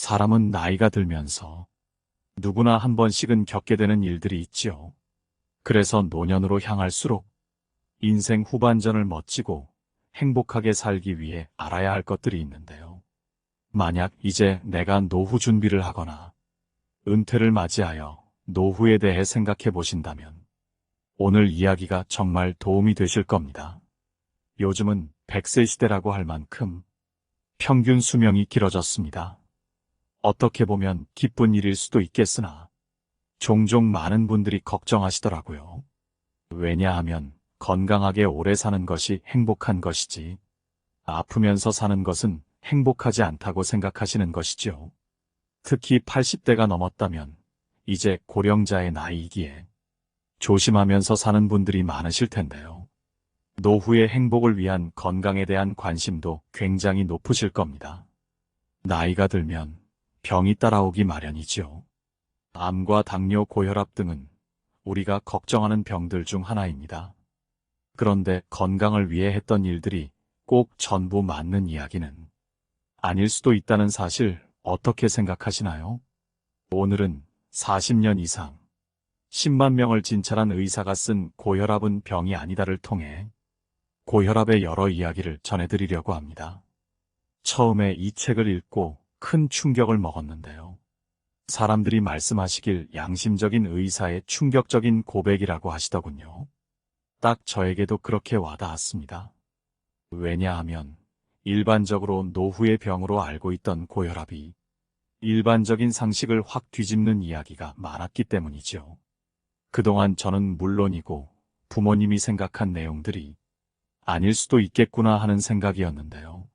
사람은 나이가 들면서 누구나 한 번씩은 겪게 되는 일들이 있지요. 그래서 노년으로 향할수록 인생 후반전을 멋지고 행복하게 살기 위해 알아야 할 것들이 있는데요. 만약 이제 내가 노후 준비를 하거나 은퇴를 맞이하여 노후에 대해 생각해 보신다면 오늘 이야기가 정말 도움이 되실 겁니다. 요즘은 100세 시대라고 할 만큼 평균 수명이 길어졌습니다. 어떻게 보면 기쁜 일일 수도 있겠으나 종종 많은 분들이 걱정하시더라고요. 왜냐하면 건강하게 오래 사는 것이 행복한 것이지 아프면서 사는 것은 행복하지 않다고 생각하시는 것이지요. 특히 80대가 넘었다면 이제 고령자의 나이이기에 조심하면서 사는 분들이 많으실 텐데요. 노후의 행복을 위한 건강에 대한 관심도 굉장히 높으실 겁니다. 나이가 들면 병이 따라오기 마련이지요. 암과 당뇨, 고혈압 등은 우리가 걱정하는 병들 중 하나입니다. 그런데 건강을 위해 했던 일들이 꼭 전부 맞는 이야기는 아닐 수도 있다는 사실 어떻게 생각하시나요? 오늘은 40년 이상 10만 명을 진찰한 의사가 쓴 고혈압은 병이 아니다를 통해 고혈압의 여러 이야기를 전해드리려고 합니다. 처음에 이 책을 읽고 큰 충격을 먹었는데요. 사람들이 말씀하시길 양심적인 의사의 충격적인 고백이라고 하시더군요. 딱 저에게도 그렇게 와닿았습니다. 왜냐하면 일반적으로 노후의 병으로 알고 있던 고혈압이 일반적인 상식을 확 뒤집는 이야기가 많았기 때문이죠. 그동안 저는 물론이고 부모님이 생각한 내용들이 아닐 수도 있겠구나 하는 생각이었는데요.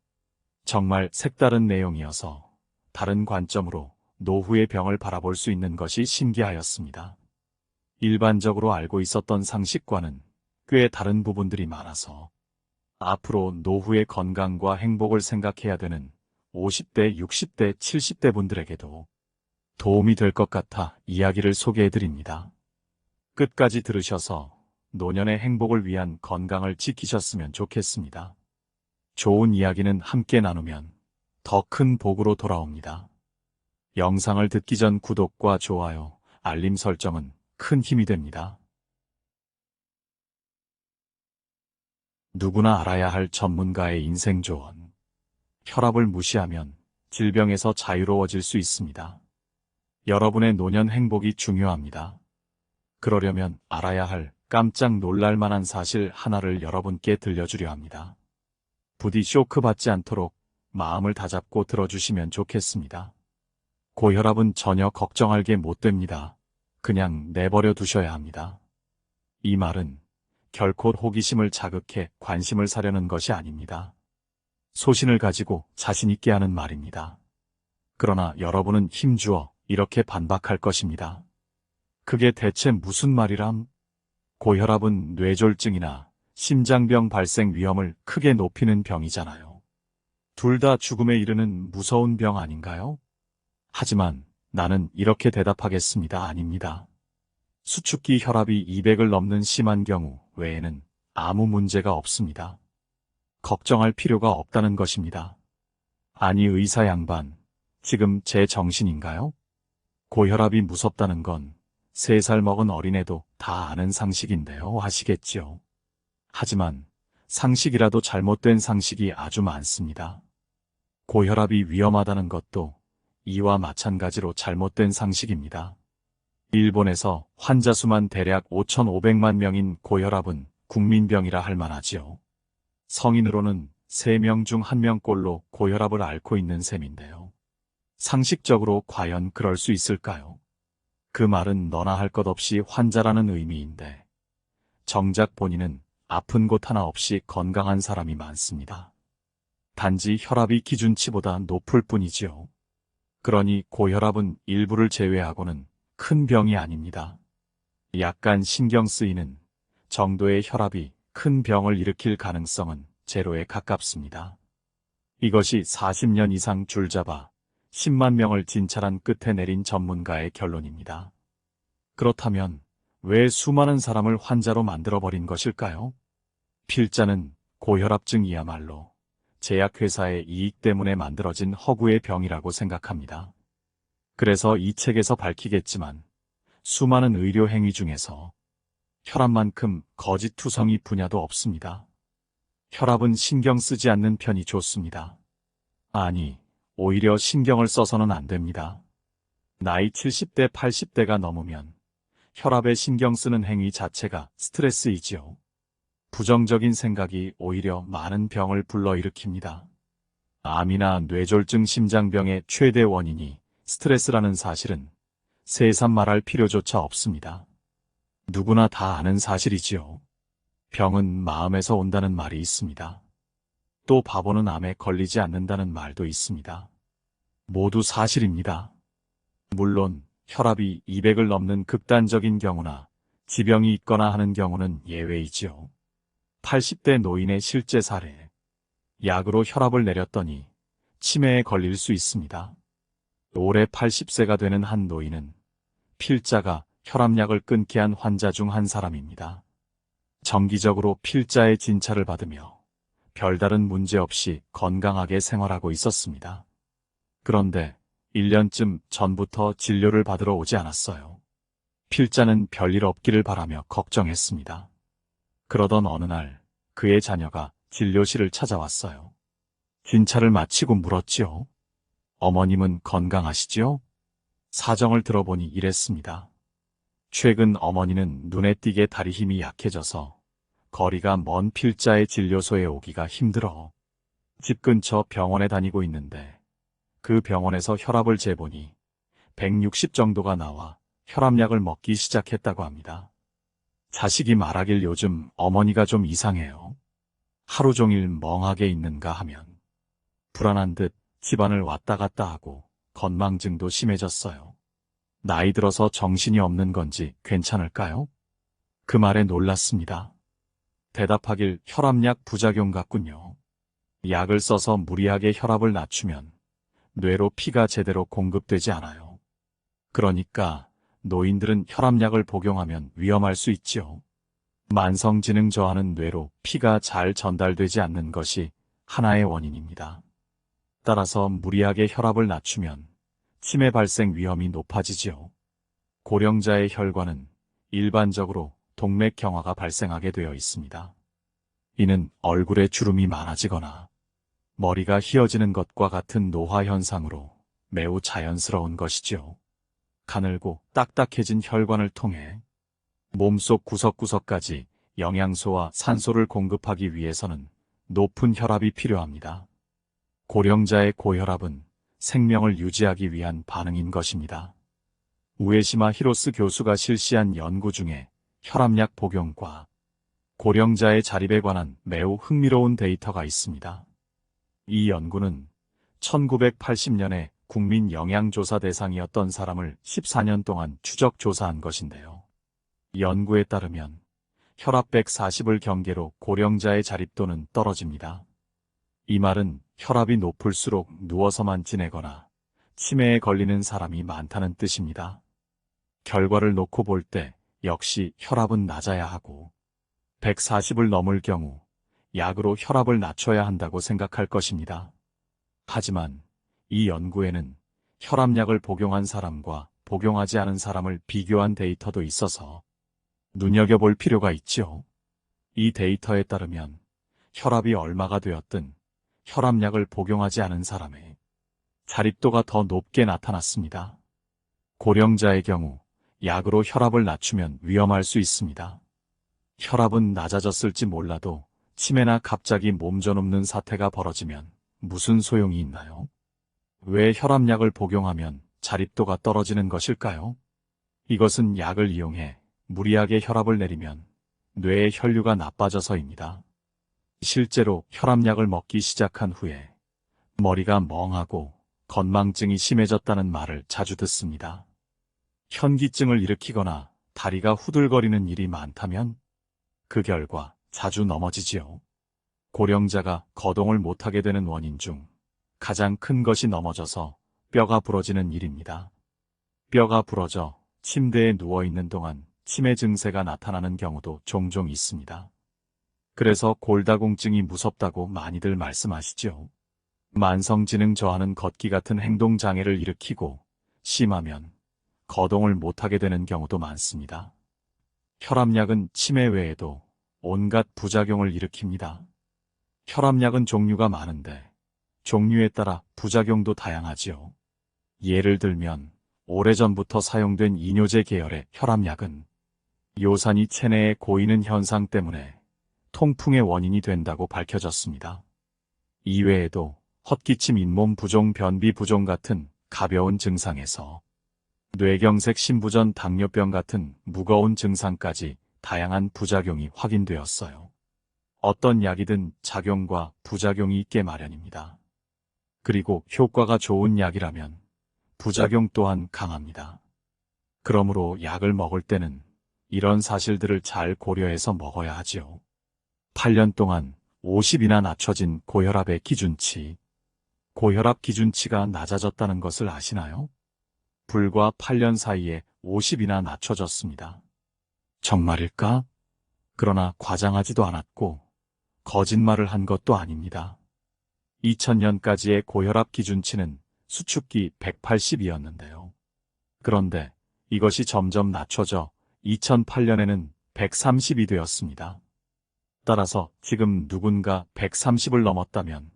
정말 색다른 내용이어서 다른 관점으로 노후의 병을 바라볼 수 있는 것이 신기하였습니다. 일반적으로 알고 있었던 상식과는 꽤 다른 부분들이 많아서 앞으로 노후의 건강과 행복을 생각해야 되는 50대, 60대, 70대 분들에게도 도움이 될 것 같아 이야기를 소개해드립니다. 끝까지 들으셔서 노년의 행복을 위한 건강을 지키셨으면 좋겠습니다. 좋은 이야기는 함께 나누면 더 큰 복으로 돌아옵니다. 영상을 듣기 전 구독과 좋아요, 알림 설정은 큰 힘이 됩니다. 누구나 알아야 할 전문가의 인생 조언. 혈압을 무시하면 질병에서 자유로워질 수 있습니다. 여러분의 노년 행복이 중요합니다. 그러려면 알아야 할 깜짝 놀랄 만한 사실 하나를 여러분께 들려주려 합니다. 부디 쇼크 받지 않도록 마음을 다잡고 들어주시면 좋겠습니다. 고혈압은 전혀 걱정할 게 못 됩니다. 그냥 내버려 두셔야 합니다. 이 말은 결코 호기심을 자극해 관심을 사려는 것이 아닙니다. 소신을 가지고 자신 있게 하는 말입니다. 그러나 여러분은 힘주어 이렇게 반박할 것입니다. 그게 대체 무슨 말이람? 고혈압은 뇌졸중이나 심장병 발생 위험을 크게 높이는 병이잖아요. 둘 다 죽음에 이르는 무서운 병 아닌가요? 하지만 나는 이렇게 대답하겠습니다. 아닙니다. 수축기 혈압이 200을 넘는 심한 경우 외에는 아무 문제가 없습니다. 걱정할 필요가 없다는 것입니다. 아니 의사 양반, 지금 제 정신인가요? 고혈압이 무섭다는 건 3살 먹은 어린애도 다 아는 상식인데요 하시겠지요. 하지만 상식이라도 잘못된 상식이 아주 많습니다. 고혈압이 위험하다는 것도 이와 마찬가지로 잘못된 상식입니다. 일본에서 환자 수만 대략 5,500만 명인 고혈압은 국민병이라 할 만하지요. 성인으로는 3명 중 1명꼴로 고혈압을 앓고 있는 셈인데요. 상식적으로 과연 그럴 수 있을까요? 그 말은 너나 할 것 없이 환자라는 의미인데 정작 본인은 아픈 곳 하나 없이 건강한 사람이 많습니다. 단지 혈압이 기준치보다 높을 뿐이지요. 그러니 고혈압은 일부를 제외하고는 큰 병이 아닙니다. 약간 신경 쓰이는 정도의 혈압이 큰 병을 일으킬 가능성은 제로에 가깝습니다. 이것이 40년 이상 줄잡아 10만 명을 진찰한 끝에 내린 전문가의 결론입니다. 그렇다면 왜 수많은 사람을 환자로 만들어버린 것일까요? 필자는 고혈압증이야말로 제약회사의 이익 때문에 만들어진 허구의 병이라고 생각합니다. 그래서 이 책에서 밝히겠지만 수많은 의료 행위 중에서 혈압만큼 거짓투성이 분야도 없습니다. 혈압은 신경 쓰지 않는 편이 좋습니다. 아니, 오히려 신경을 써서는 안 됩니다. 나이 70대, 80대가 넘으면 혈압에 신경 쓰는 행위 자체가 스트레스이지요. 부정적인 생각이 오히려 많은 병을 불러일으킵니다. 암이나 뇌졸중, 심장병의 최대 원인이 스트레스라는 사실은 새삼 말할 필요조차 없습니다. 누구나 다 아는 사실이지요. 병은 마음에서 온다는 말이 있습니다. 또 바보는 암에 걸리지 않는다는 말도 있습니다. 모두 사실입니다. 물론 혈압이 200을 넘는 극단적인 경우나 지병이 있거나 하는 경우는 예외이지요. 80대 노인의 실제 사례. 약으로 혈압을 내렸더니 치매에 걸릴 수 있습니다. 올해 80세가 되는 한 노인은 필자가 혈압약을 끊게 한 환자 중 한 사람입니다. 정기적으로 필자의 진찰을 받으며 별다른 문제 없이 건강하게 생활하고 있었습니다. 그런데 1년쯤 전부터 진료를 받으러 오지 않았어요. 필자는 별일 없기를 바라며 걱정했습니다. 그러던 어느 날 그의 자녀가 진료실을 찾아왔어요. 진찰을 마치고 물었지요. 어머님은 건강하시지요? 사정을 들어보니 이랬습니다. 최근 어머니는 눈에 띄게 다리 힘이 약해져서 거리가 먼 필자의 진료소에 오기가 힘들어 집 근처 병원에 다니고 있는데 그 병원에서 혈압을 재보니 160 정도가 나와 혈압약을 먹기 시작했다고 합니다. 자식이 말하길 요즘 어머니가 좀 이상해요. 하루 종일 멍하게 있는가 하면 불안한 듯 집안을 왔다 갔다 하고 건망증도 심해졌어요. 나이 들어서 정신이 없는 건지 괜찮을까요? 그 말에 놀랐습니다. 대답하길 혈압약 부작용 같군요. 약을 써서 무리하게 혈압을 낮추면 뇌로 피가 제대로 공급되지 않아요. 그러니까 노인들은 혈압약을 복용하면 위험할 수 있지요. 만성지능 저하는 뇌로 피가 잘 전달되지 않는 것이 하나의 원인입니다. 따라서 무리하게 혈압을 낮추면 치매 발생 위험이 높아지지요. 고령자의 혈관은 일반적으로 동맥경화가 발생하게 되어 있습니다. 이는 얼굴에 주름이 많아지거나 머리가 휘어지는 것과 같은 노화 현상으로 매우 자연스러운 것이지요. 가늘고 딱딱해진 혈관을 통해 몸속 구석구석까지 영양소와 산소를 공급하기 위해서는 높은 혈압이 필요합니다. 고령자의 고혈압은 생명을 유지하기 위한 반응인 것입니다. 우에시마 히로스 교수가 실시한 연구 중에 혈압약 복용과 고령자의 자립에 관한 매우 흥미로운 데이터가 있습니다. 이 연구는 1980년에 국민 영양조사 대상이었던 사람을 14년 동안 추적 조사한 것인데요. 연구에 따르면 혈압 140을 경계로 고령자의 자립도는 떨어집니다. 이 말은 혈압이 높을수록 누워서만 지내거나 치매에 걸리는 사람이 많다는 뜻입니다. 결과를 놓고 볼 때 역시 혈압은 낮아야 하고 140을 넘을 경우 약으로 혈압을 낮춰야 한다고 생각할 것입니다. 하지만 이 연구에는 혈압약을 복용한 사람과 복용하지 않은 사람을 비교한 데이터도 있어서 눈여겨볼 필요가 있지요. 이 데이터에 따르면 혈압이 얼마가 되었든 혈압약을 복용하지 않은 사람의 자립도가 더 높게 나타났습니다. 고령자의 경우 약으로 혈압을 낮추면 위험할 수 있습니다. 혈압은 낮아졌을지 몰라도 치매나 갑자기 몸져눕는 사태가 벌어지면 무슨 소용이 있나요? 왜 혈압약을 복용하면 자립도가 떨어지는 것일까요? 이것은 약을 이용해 무리하게 혈압을 내리면 뇌의 혈류가 나빠져서입니다. 실제로 혈압약을 먹기 시작한 후에 머리가 멍하고 건망증이 심해졌다는 말을 자주 듣습니다. 현기증을 일으키거나 다리가 후들거리는 일이 많다면 그 결과 자주 넘어지지요. 고령자가 거동을 못하게 되는 원인 중 가장 큰 것이 넘어져서 뼈가 부러지는 일입니다. 뼈가 부러져 침대에 누워있는 동안 치매 증세가 나타나는 경우도 종종 있습니다. 그래서 골다공증이 무섭다고 많이들 말씀하시죠. 만성지능 저하는 걷기 같은 행동장애를 일으키고 심하면 거동을 못하게 되는 경우도 많습니다. 혈압약은 치매 외에도 온갖 부작용을 일으킵니다. 혈압약은 종류가 많은데 종류에 따라 부작용도 다양하지요. 예를 들면 오래전부터 사용된 이뇨제 계열의 혈압약은 요산이 체내에 고이는 현상 때문에 통풍의 원인이 된다고 밝혀졌습니다. 이외에도 헛기침, 잇몸 부종, 변비 부종 같은 가벼운 증상에서 뇌경색, 심부전, 당뇨병 같은 무거운 증상까지 다양한 부작용이 확인되었어요. 어떤 약이든 작용과 부작용이 있게 마련입니다. 그리고 효과가 좋은 약이라면 부작용 또한 강합니다. 그러므로 약을 먹을 때는 이런 사실들을 잘 고려해서 먹어야 하죠. 8년 동안 50이나 낮춰진 고혈압의 기준치. 고혈압 기준치가 낮아졌다는 것을 아시나요? 불과 8년 사이에 50이나 낮춰졌습니다. 정말일까? 그러나 과장하지도 않았고 거짓말을 한 것도 아닙니다. 2000년까지의 고혈압 기준치는 수축기 180이었는데요. 그런데 이것이 점점 낮춰져 2008년에는 130이 되었습니다. 따라서 지금 누군가 130을 넘었다면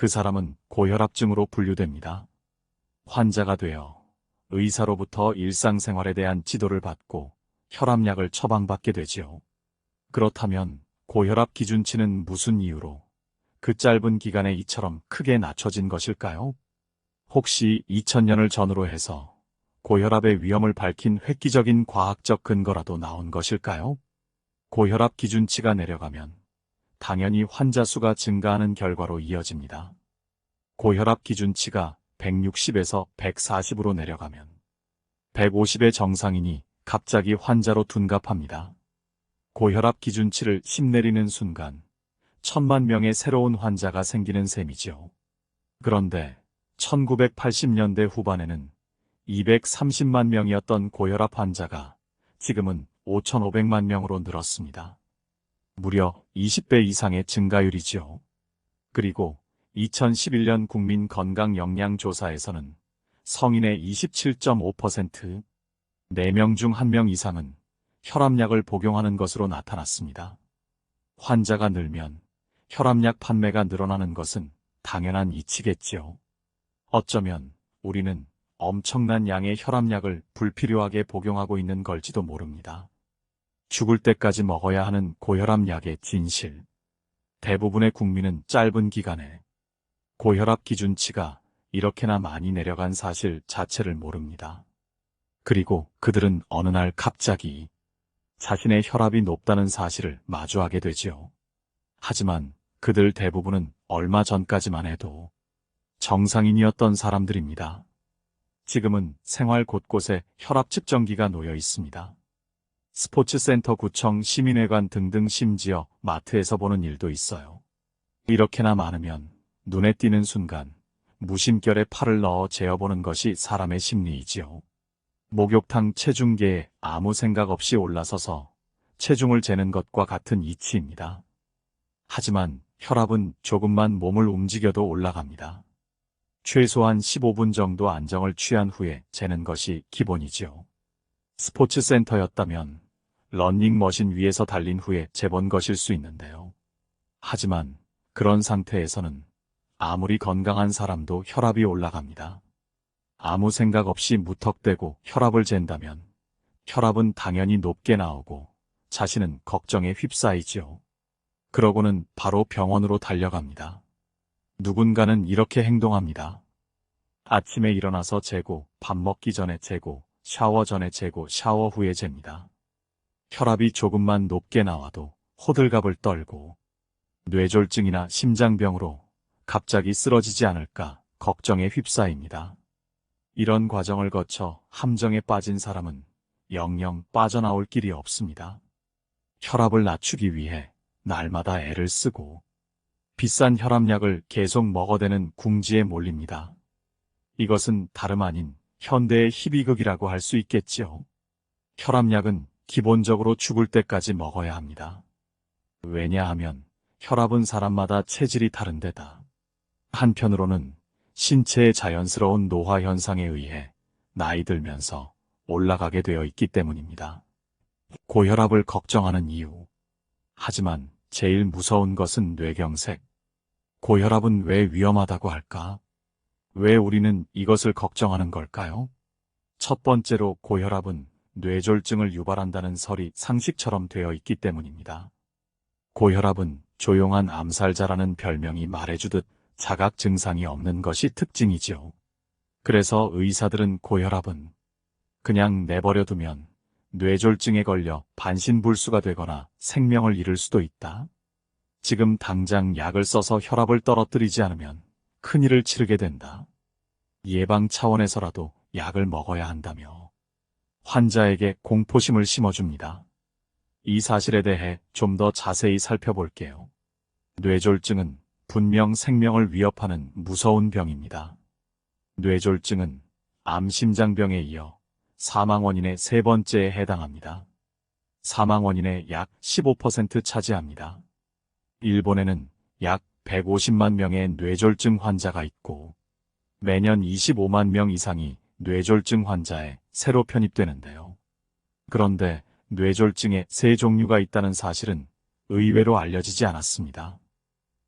그 사람은 고혈압증으로 분류됩니다. 환자가 되어 의사로부터 일상생활에 대한 지도를 받고 혈압약을 처방받게 되지요. 그렇다면 고혈압 기준치는 무슨 이유로 그 짧은 기간에 이처럼 크게 낮춰진 것일까요? 혹시 2000년을 전후로 해서 고혈압의 위험을 밝힌 획기적인 과학적 근거라도 나온 것일까요? 고혈압 기준치가 내려가면 당연히 환자 수가 증가하는 결과로 이어집니다. 고혈압 기준치가 160에서 140으로 내려가면 150의 정상인이 갑자기 환자로 둔갑합니다. 고혈압 기준치를 10 내리는 순간 1000만 명의 새로운 환자가 생기는 셈이죠. 그런데 1980년대 후반에는 230만 명이었던 고혈압 환자가 지금은 5,500만 명으로 늘었습니다. 무려 20배 이상의 증가율이지요. 그리고 2011년 국민건강영양조사에서는 성인의 27.5%, 4명 중 1명 이상은 혈압약을 복용하는 것으로 나타났습니다. 환자가 늘면 혈압약 판매가 늘어나는 것은 당연한 이치겠지요. 어쩌면 우리는 엄청난 양의 혈압약을 불필요하게 복용하고 있는 걸지도 모릅니다. 죽을 때까지 먹어야 하는 고혈압약의 진실. 대부분의 국민은 짧은 기간에 고혈압 기준치가 이렇게나 많이 내려간 사실 자체를 모릅니다. 그리고 그들은 어느 날 갑자기 자신의 혈압이 높다는 사실을 마주하게 되지요. 하지만 그들 대부분은 얼마 전까지만 해도 정상인이었던 사람들입니다. 지금은 생활 곳곳에 혈압 측정기가 놓여 있습니다. 스포츠센터, 구청, 시민회관 등등 심지어 마트에서 보는 일도 있어요. 이렇게나 많으면 눈에 띄는 순간 무심결에 팔을 넣어 재어보는 것이 사람의 심리이지요. 목욕탕 체중계에 아무 생각 없이 올라서서 체중을 재는 것과 같은 이치입니다. 하지만 혈압은 조금만 몸을 움직여도 올라갑니다. 최소한 15분 정도 안정을 취한 후에 재는 것이 기본이지요. 스포츠센터였다면 러닝머신 위에서 달린 후에 재본 것일 수 있는데요. 하지만 그런 상태에서는 아무리 건강한 사람도 혈압이 올라갑니다. 아무 생각 없이 무턱대고 혈압을 잰다면 혈압은 당연히 높게 나오고 자신은 걱정에 휩싸이지요. 그러고는 바로 병원으로 달려갑니다. 누군가는 이렇게 행동합니다. 아침에 일어나서 재고, 밥 먹기 전에 재고, 샤워 전에 재고, 샤워 후에 잽니다. 혈압이 조금만 높게 나와도 호들갑을 떨고 뇌졸중이나 심장병으로 갑자기 쓰러지지 않을까 걱정에 휩싸입니다. 이런 과정을 거쳐 함정에 빠진 사람은 영영 빠져나올 길이 없습니다. 혈압을 낮추기 위해 날마다 애를 쓰고 비싼 혈압약을 계속 먹어대는 궁지에 몰립니다. 이것은 다름 아닌 현대의 희비극이라고 할 수 있겠지요. 혈압약은 기본적으로 죽을 때까지 먹어야 합니다. 왜냐하면 혈압은 사람마다 체질이 다른데다 한편으로는 신체의 자연스러운 노화 현상에 의해 나이 들면서 올라가게 되어 있기 때문입니다. 고혈압을 걱정하는 이유. 하지만 제일 무서운 것은 뇌경색. 고혈압은 왜 위험하다고 할까? 왜 우리는 이것을 걱정하는 걸까요? 첫 번째로 고혈압은 뇌졸중을 유발한다는 설이 상식처럼 되어 있기 때문입니다. 고혈압은 조용한 암살자라는 별명이 말해주듯 자각 증상이 없는 것이 특징이지요. 그래서 의사들은 고혈압은 그냥 내버려 두면 뇌졸중에 걸려 반신불수가 되거나 생명을 잃을 수도 있다. 지금 당장 약을 써서 혈압을 떨어뜨리지 않으면 큰일을 치르게 된다. 예방 차원에서라도 약을 먹어야 한다며 환자에게 공포심을 심어줍니다. 이 사실에 대해 좀 더 자세히 살펴볼게요. 뇌졸중은 분명 생명을 위협하는 무서운 병입니다. 뇌졸중은 암 심장병에 이어 사망 원인의 세 번째에 해당합니다. 사망 원인의 약 15% 차지합니다. 일본에는 약 150만 명의 뇌졸중 환자가 있고 매년 25만 명 이상이 뇌졸중 환자에 새로 편입되는데요. 그런데 뇌졸중에 세 종류가 있다는 사실은 의외로 알려지지 않았습니다.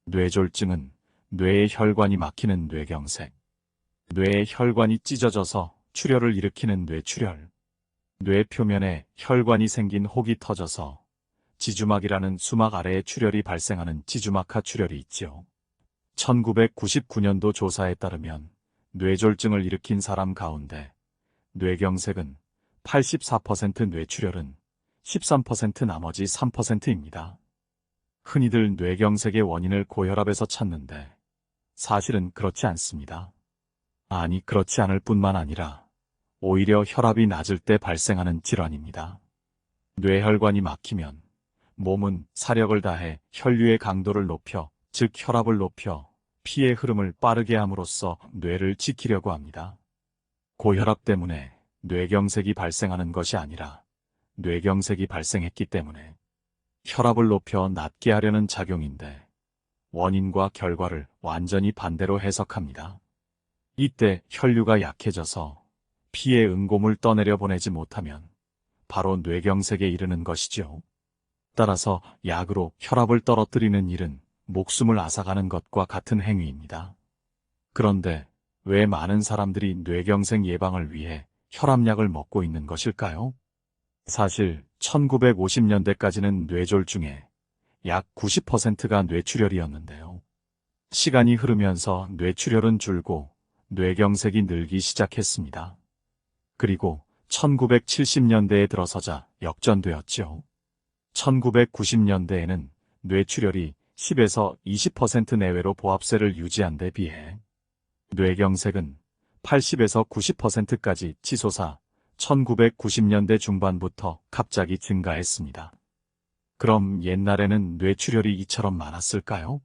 뇌졸중은 뇌의 혈관이 막히는 뇌경색, 뇌의 혈관이 찢어져서 출혈을 일으키는 뇌출혈, 뇌 표면에 혈관이 생긴 혹이 터져서 지주막이라는 수막 아래에 출혈이 발생하는 지주막하 출혈이 있지요. 1999년도 조사에 따르면 뇌졸중을 일으킨 사람 가운데 뇌경색은 84%, 뇌출혈은 13%, 나머지 3%입니다. 흔히들 뇌경색의 원인을 고혈압에서 찾는데 사실은 그렇지 않습니다. 아니, 그렇지 않을 뿐만 아니라 오히려 혈압이 낮을 때 발생하는 질환입니다. 뇌혈관이 막히면 몸은 사력을 다해 혈류의 강도를 높여, 즉 혈압을 높여 피의 흐름을 빠르게 함으로써 뇌를 지키려고 합니다. 고혈압 때문에 뇌경색이 발생하는 것이 아니라 뇌경색이 발생했기 때문에 혈압을 높여 낮게 하려는 작용인데 원인과 결과를 완전히 반대로 해석합니다. 이때 혈류가 약해져서 피의 응고물 떠내려 보내지 못하면 바로 뇌경색에 이르는 것이죠. 따라서 약으로 혈압을 떨어뜨리는 일은 목숨을 앗아가는 것과 같은 행위입니다. 그런데 왜 많은 사람들이 뇌경색 예방을 위해 혈압약을 먹고 있는 것일까요? 사실 1950년대까지는 뇌졸중의 약 90%가 뇌출혈이었는데요. 시간이 흐르면서 뇌출혈은 줄고 뇌경색이 늘기 시작했습니다. 그리고 1970년대에 들어서자 역전되었죠. 1990년대에는 뇌출혈이 10에서 20% 내외로 보합세를 유지한 데 비해 뇌경색은 80에서 90%까지 치솟아 1990년대 중반부터 갑자기 증가했습니다. 그럼 옛날에는 뇌출혈이 이처럼 많았을까요?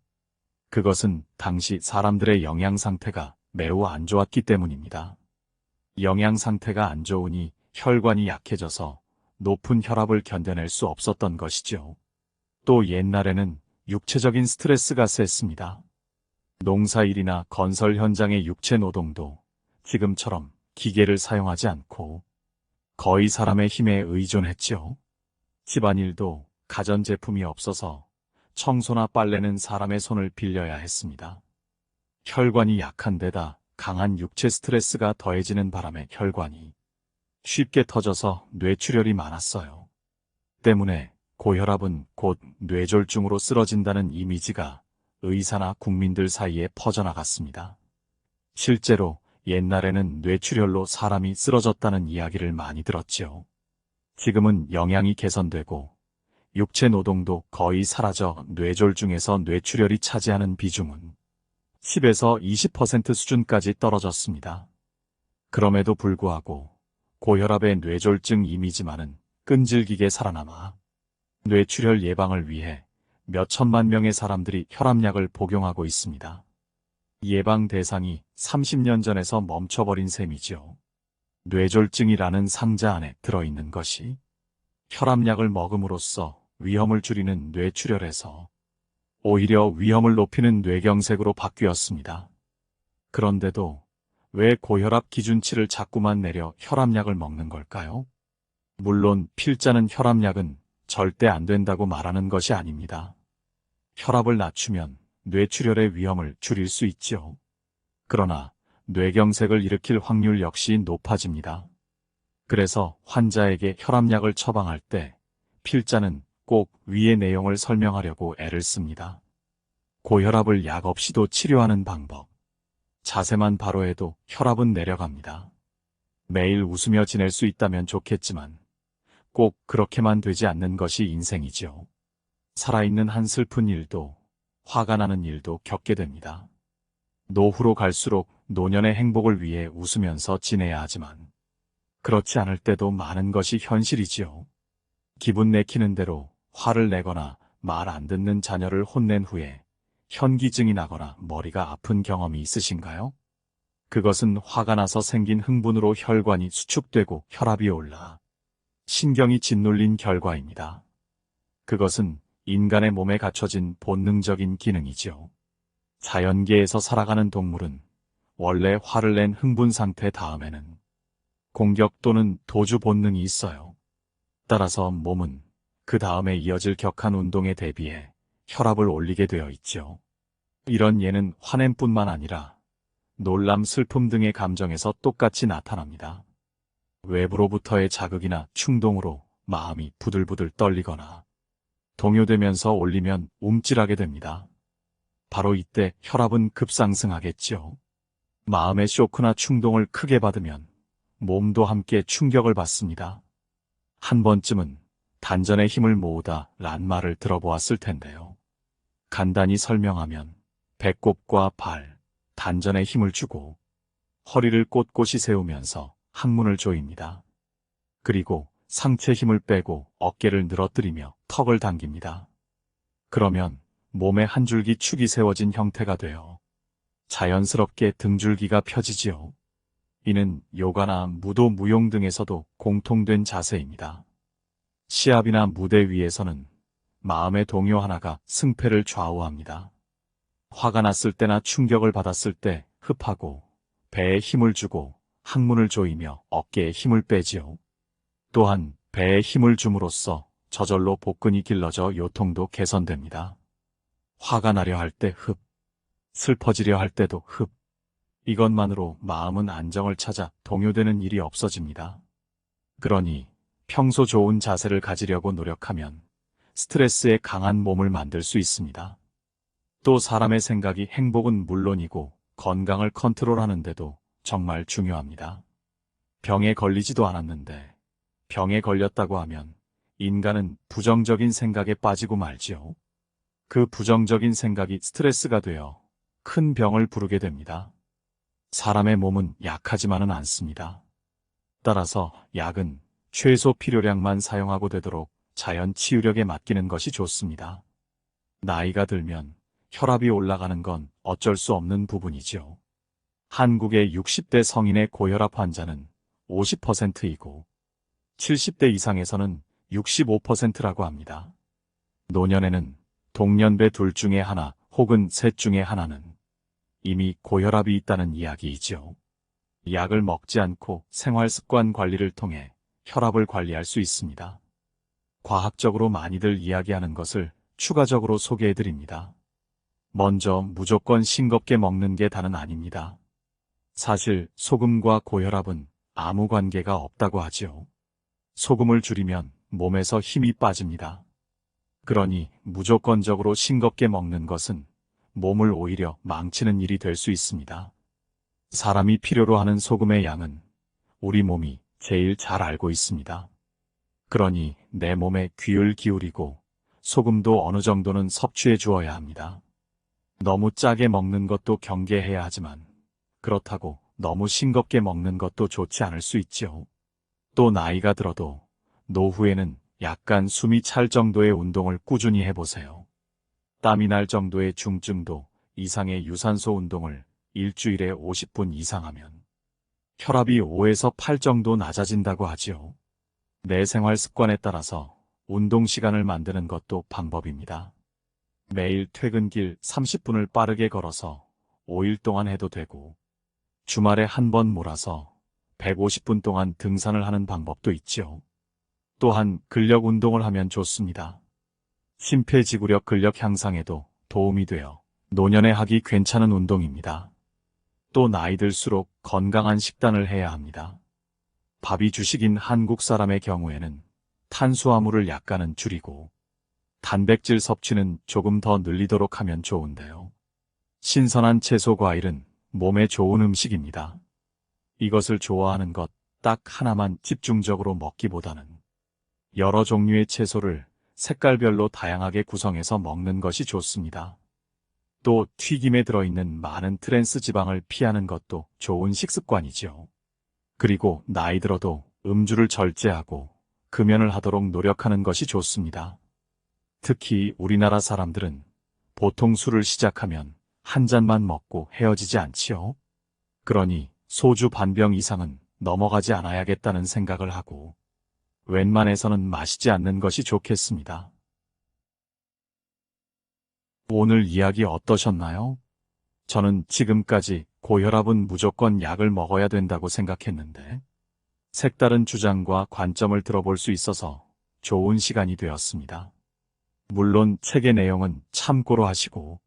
그것은 당시 사람들의 영양 상태가 매우 안 좋았기 때문입니다. 영양 상태가 안 좋으니 혈관이 약해져서 높은 혈압을 견뎌낼 수 없었던 것이죠. 또 옛날에는 육체적인 스트레스가 셌습니다. 농사일이나 건설 현장의 육체 노동도 지금처럼 기계를 사용하지 않고 거의 사람의 힘에 의존했지요. 집안일도 가전제품이 없어서 청소나 빨래는 사람의 손을 빌려야 했습니다. 혈관이 약한 데다 강한 육체 스트레스가 더해지는 바람에 혈관이 쉽게 터져서 뇌출혈이 많았어요. 때문에 고혈압은 곧 뇌졸중으로 쓰러진다는 이미지가 의사나 국민들 사이에 퍼져나갔습니다. 실제로 옛날에는 뇌출혈로 사람이 쓰러졌다는 이야기를 많이 들었지요. 지금은 영양이 개선되고 육체 노동도 거의 사라져 뇌졸중에서 뇌출혈이 차지하는 비중은 10에서 20% 수준까지 떨어졌습니다. 그럼에도 불구하고 고혈압의 뇌졸중 이미지만은 끈질기게 살아남아 뇌출혈 예방을 위해 몇 천만 명의 사람들이 혈압약을 복용하고 있습니다. 예방 대상이 30년 전에서 멈춰버린 셈이죠. 뇌졸중이라는 상자 안에 들어있는 것이 혈압약을 먹음으로써 위험을 줄이는 뇌출혈에서 오히려 위험을 높이는 뇌경색으로 바뀌었습니다. 그런데도 왜 고혈압 기준치를 자꾸만 내려 혈압약을 먹는 걸까요? 물론 필자는 혈압약은 절대 안 된다고 말하는 것이 아닙니다. 혈압을 낮추면 뇌출혈의 위험을 줄일 수 있지요. 그러나 뇌경색을 일으킬 확률 역시 높아집니다. 그래서 환자에게 혈압약을 처방할 때 필자는 꼭 위의 내용을 설명하려고 애를 씁니다. 고혈압을 약 없이도 치료하는 방법. 자세만 바로 해도 혈압은 내려갑니다. 매일 웃으며 지낼 수 있다면 좋겠지만 꼭 그렇게만 되지 않는 것이 인생이죠. 살아있는 한 슬픈 일도, 화가 나는 일도 겪게 됩니다. 노후로 갈수록 노년의 행복을 위해 웃으면서 지내야 하지만 그렇지 않을 때도 많은 것이 현실이지요. 기분 내키는 대로 화를 내거나 말 안 듣는 자녀를 혼낸 후에 현기증이 나거나 머리가 아픈 경험이 있으신가요? 그것은 화가 나서 생긴 흥분으로 혈관이 수축되고 혈압이 올라 신경이 짓눌린 결과입니다. 그것은 인간의 몸에 갖춰진 본능적인 기능이죠. 자연계에서 살아가는 동물은 원래 화를 낸 흥분 상태 다음에는 공격 또는 도주 본능이 있어요. 따라서 몸은 그 다음에 이어질 격한 운동에 대비해 혈압을 올리게 되어 있죠. 이런 예는 화냄뿐만 아니라 놀람, 슬픔 등의 감정에서 똑같이 나타납니다. 외부로부터의 자극이나 충동으로 마음이 부들부들 떨리거나 동요되면서 올리면 움찔하게 됩니다. 바로 이때 혈압은 급상승하겠지요. 마음의 쇼크나 충동을 크게 받으면 몸도 함께 충격을 받습니다. 한 번쯤은 단전에 힘을 모으다 란 말을 들어보았을 텐데요. 간단히 설명하면 배꼽과 발, 단전에 힘을 주고 허리를 꼿꼿이 세우면서 항문을 조입니다. 그리고 상체 힘을 빼고 어깨를 늘어뜨리며 턱을 당깁니다. 그러면 몸에 한 줄기 축이 세워진 형태가 되어 자연스럽게 등줄기가 펴지지요. 이는 요가나 무도, 무용 등에서도 공통된 자세입니다. 시합이나 무대 위에서는 마음의 동요 하나가 승패를 좌우합니다. 화가 났을 때나 충격을 받았을 때 흡하고 배에 힘을 주고 항문을 조이며 어깨에 힘을 빼지요. 또한 배에 힘을 줌으로써 저절로 복근이 길러져 요통도 개선됩니다. 화가 나려 할 때 흡, 슬퍼지려 할 때도 흡. 이것만으로 마음은 안정을 찾아 동요되는 일이 없어집니다. 그러니 평소 좋은 자세를 가지려고 노력하면 스트레스에 강한 몸을 만들 수 있습니다. 또 사람의 생각이 행복은 물론이고 건강을 컨트롤하는데도 정말 중요합니다. 병에 걸리지도 않았는데 병에 걸렸다고 하면 인간은 부정적인 생각에 빠지고 말지요. 그 부정적인 생각이 스트레스가 되어 큰 병을 부르게 됩니다. 사람의 몸은 약하지만은 않습니다. 따라서 약은 최소 필요량만 사용하고 되도록 자연 치유력에 맡기는 것이 좋습니다. 나이가 들면 혈압이 올라가는 건 어쩔 수 없는 부분이죠. 한국의 60대 성인의 고혈압 환자는 50%이고 70대 이상에서는 65%라고 합니다. 노년에는 동년배 둘 중에 하나 혹은 셋 중에 하나는 이미 고혈압이 있다는 이야기이죠. 약을 먹지 않고 생활습관 관리를 통해 혈압을 관리할 수 있습니다. 과학적으로 많이들 이야기하는 것을 추가적으로 소개해드립니다. 먼저 무조건 싱겁게 먹는 게 다는 아닙니다. 사실 소금과 고혈압은 아무 관계가 없다고 하지요. 소금을 줄이면 몸에서 힘이 빠집니다. 그러니 무조건적으로 싱겁게 먹는 것은 몸을 오히려 망치는 일이 될 수 있습니다. 사람이 필요로 하는 소금의 양은 우리 몸이 제일 잘 알고 있습니다. 그러니 내 몸에 귀를 기울이고 소금도 어느 정도는 섭취해 주어야 합니다. 너무 짜게 먹는 것도 경계해야 하지만 그렇다고 너무 싱겁게 먹는 것도 좋지 않을 수 있지요. 또 나이가 들어도 노후에는 약간 숨이 찰 정도의 운동을 꾸준히 해보세요. 땀이 날 정도의 중증도 이상의 유산소 운동을 일주일에 50분 이상 하면 혈압이 5에서 8 정도 낮아진다고 하지요. 내 생활 습관에 따라서 운동 시간을 만드는 것도 방법입니다. 매일 퇴근길 30분을 빠르게 걸어서 5일 동안 해도 되고 주말에 한 번 몰아서 150분 동안 등산을 하는 방법도 있지요. 또한 근력 운동을 하면 좋습니다. 심폐지구력 근력 향상에도 도움이 되어 노년에 하기 괜찮은 운동입니다. 또 나이 들수록 건강한 식단을 해야 합니다. 밥이 주식인 한국 사람의 경우에는 탄수화물을 약간은 줄이고 단백질 섭취는 조금 더 늘리도록 하면 좋은데요. 신선한 채소 과일은 몸에 좋은 음식입니다. 이것을 좋아하는 것 딱 하나만 집중적으로 먹기보다는 여러 종류의 채소를 색깔별로 다양하게 구성해서 먹는 것이 좋습니다. 또 튀김에 들어있는 많은 트랜스 지방을 피하는 것도 좋은 식습관이죠. 그리고 나이 들어도 음주를 절제하고 금연을 하도록 노력하는 것이 좋습니다. 특히 우리나라 사람들은 보통 술을 시작하면 한 잔만 먹고 헤어지지 않지요. 그러니 소주 반병 이상은 넘어가지 않아야겠다는 생각을 하고 웬만해서는 마시지 않는 것이 좋겠습니다. 오늘 이야기 어떠셨나요? 저는 지금까지 고혈압은 무조건 약을 먹어야 된다고 생각했는데 색다른 주장과 관점을 들어볼 수 있어서 좋은 시간이 되었습니다. 물론 책의 내용은 참고로 하시고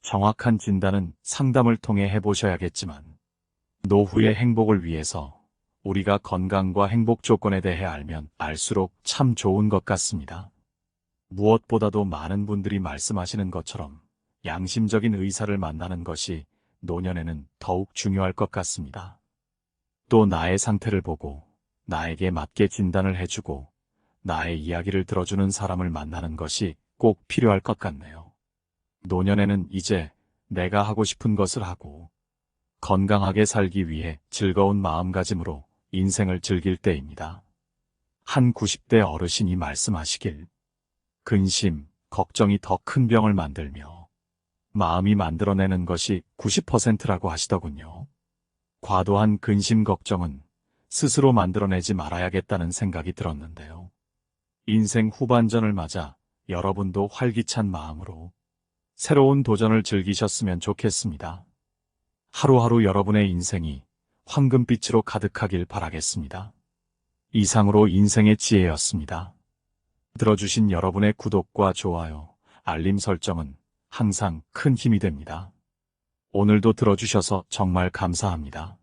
정확한 진단은 상담을 통해 해보셔야겠지만 노후의 행복을 위해서 우리가 건강과 행복 조건에 대해 알면 알수록 참 좋은 것 같습니다. 무엇보다도 많은 분들이 말씀하시는 것처럼 양심적인 의사를 만나는 것이 노년에는 더욱 중요할 것 같습니다. 또 나의 상태를 보고 나에게 맞게 진단을 해주고 나의 이야기를 들어주는 사람을 만나는 것이 꼭 필요할 것 같네요. 노년에는 이제 내가 하고 싶은 것을 하고 건강하게 살기 위해 즐거운 마음가짐으로 인생을 즐길 때입니다. 한 90대 어르신이 말씀하시길 근심, 걱정이 더 큰 병을 만들며 마음이 만들어내는 것이 90%라고 하시더군요. 과도한 근심 걱정은 스스로 만들어내지 말아야겠다는 생각이 들었는데요. 인생 후반전을 맞아 여러분도 활기찬 마음으로 새로운 도전을 즐기셨으면 좋겠습니다. 하루하루 여러분의 인생이 황금빛으로 가득하길 바라겠습니다. 이상으로 인생의 지혜였습니다. 들어주신 여러분의 구독과 좋아요, 알림 설정은 항상 큰 힘이 됩니다. 오늘도 들어주셔서 정말 감사합니다.